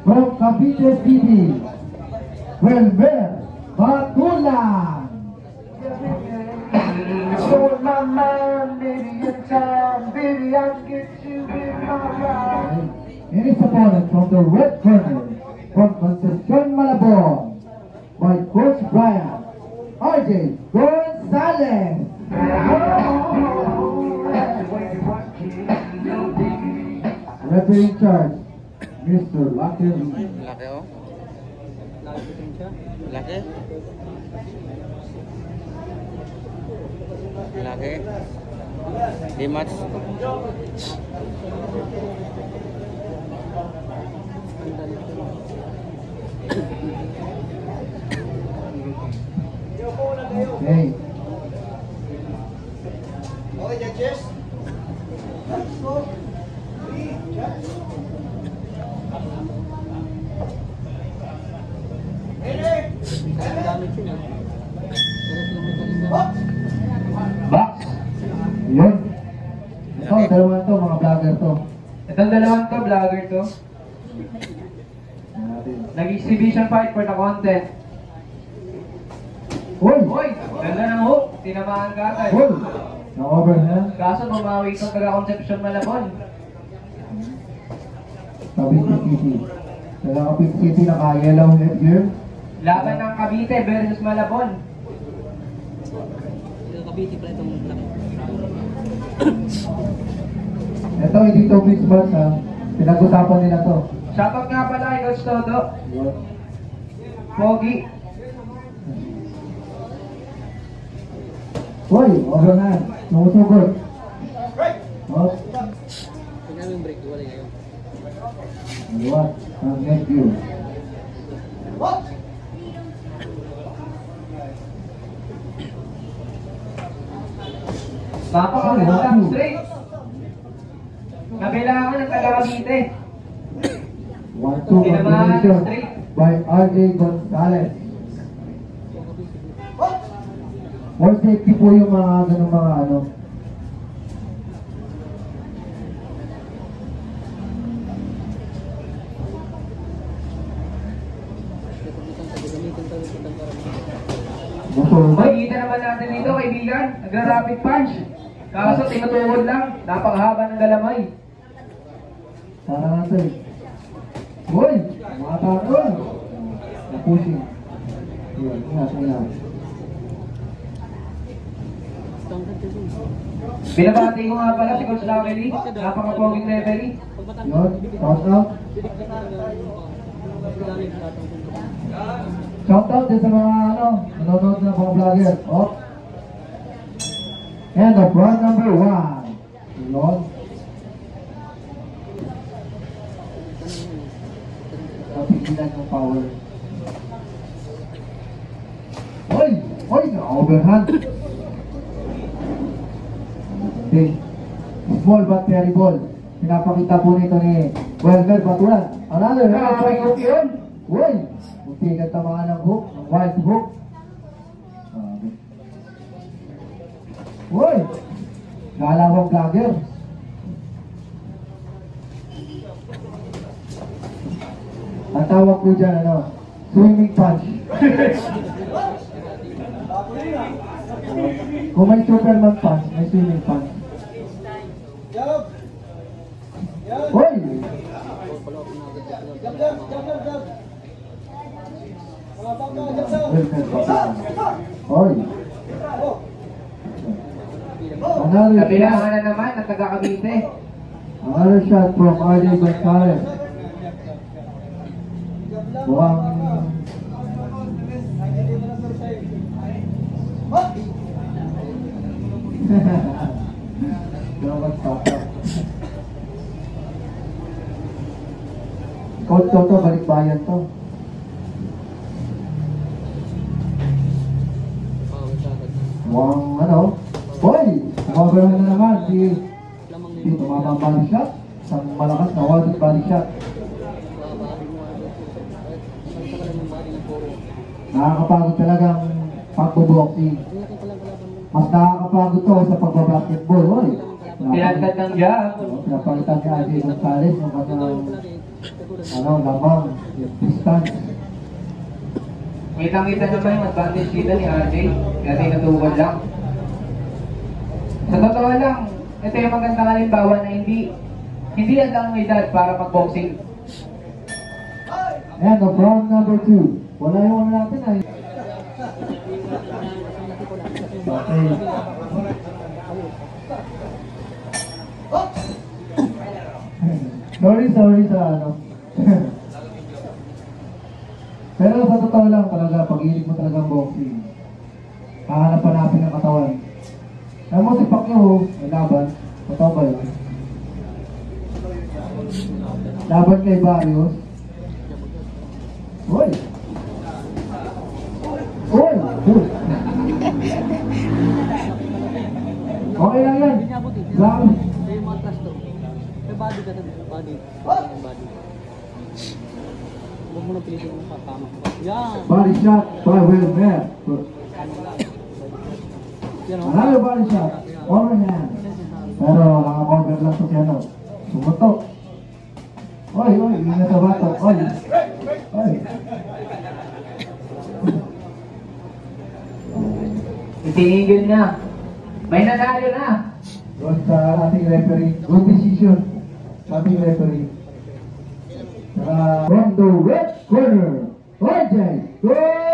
from Cavite City, Wilmer Batulan. So my mind, baby, in time, baby, I can get you in my ride. And his opponent from the red corner, from Concepcion, Malabon, by Coach Brian, RJ Gonzalez. Referee in charge, Mr. Lucky. Laki oh. Laki. Laki. Di match. Okay. Okay, judges. Let's go. Box. Yun. Ito, dalawa to, mga vlogger to. Itong dalawang to, vlogger to. Nag-exhibition fight for the content. Uy! Hoy! Ganda ng hook. Tinamaan ka agad. Uy! Na-overhand. Kaso bumawi itong taga-Concepcion Malabon. Cavite City. Kaya Cavite City naka-yellow headgear. Laban ng Cavite versus Malabon. Cavite pala itong laki. Ito, hindi to mismatch ha. Pinag-usapan nila to. Shoutout nga pala kay Coach Todo. Yun. Pogi. Uy! Overhand. Numusugod. Oh. Tingnan yung break. Wala ngayon. What? Ang headgear. Napakagandang straight. Nabilangan ng taga-Cavite. 1-2 Tinamaan combination straight. by RJ Gonzalez. More safety po yung mga ganung mga ano. Makikita naman natin dito, kaibigan. Nagra-rapid punch. Kaso tinutuhod lang. Napakahaba ng galamay. Sana natin. Uy! Mga taron! Na-pushing. Yun, ingat. Binabati ko nga pala si Coach Lucky. Napakapoging referee. Yun, shout out. Shout out din sa mga ano, nanonood na mga vlogger. Oh. And the front number 1. Yun. Napigilan yung power. Oy! Oy! Na-overhand. Okay. Small but terrible. Pinapakita po nito ni Wilmer Batulan. Another Nakakayok yun. Uy! Munti ka tamaan ng hook, ng wild hook. Uy! Galawang vlogger. Ang tawag po dyan, ano? Swimming punch. Kung may Superman punch, may swimming punch. Uy! Oy! Nabilangan na naman ang taga-Cavite. Another shot from RJ Gonzalez. Mukhang... Dapat stop. Coach Toto, balik bayan to. Mukhang ano? Hoy! Kumagano na naman si tumamang body shot. Isang malakas na wall body shot. Nakakapagod talagang pagbo-boxing. Mas nakakapagod to sa pagbabasketball. Hoy! Pinagkat ng jab. Pinapalitan si RJ Gonzalez ng kanyang ano, lamang, yung distance. Kitang-kita naman yung advantage dito ni RJ. Kaya tinutukan lang. Sa totoo lang, ito yung magandang halimbawa na hindi yan lang ang edad para mag-boxing. And the round number 2. Wala yung ano natin ay. Okay. sorry sa ano. Pero sa totoo lang talaga, pag-ilig mo talaga ang boxing, hahanap-hanapin ang katawan. Alam mo si Pacquiao, may laban. Totoo ba yun? Laban kay Barrios. Uy! Uy! Okay lang yan. Grabe. May matras to. May body ka na. Body. Body. Huwag mo na pilitin mo tama. Yan. Body shot by Will Mayer. Yan o. Another body shot. Overhand. Pero nakakover lang to si ano. Sumutok. Oy, ingat sa bato. Oy. Itinigil niya. May nanalo na. Doon sa ating referee. Good decision. Sa ating referee. From the red corner, RJ Gonzalez.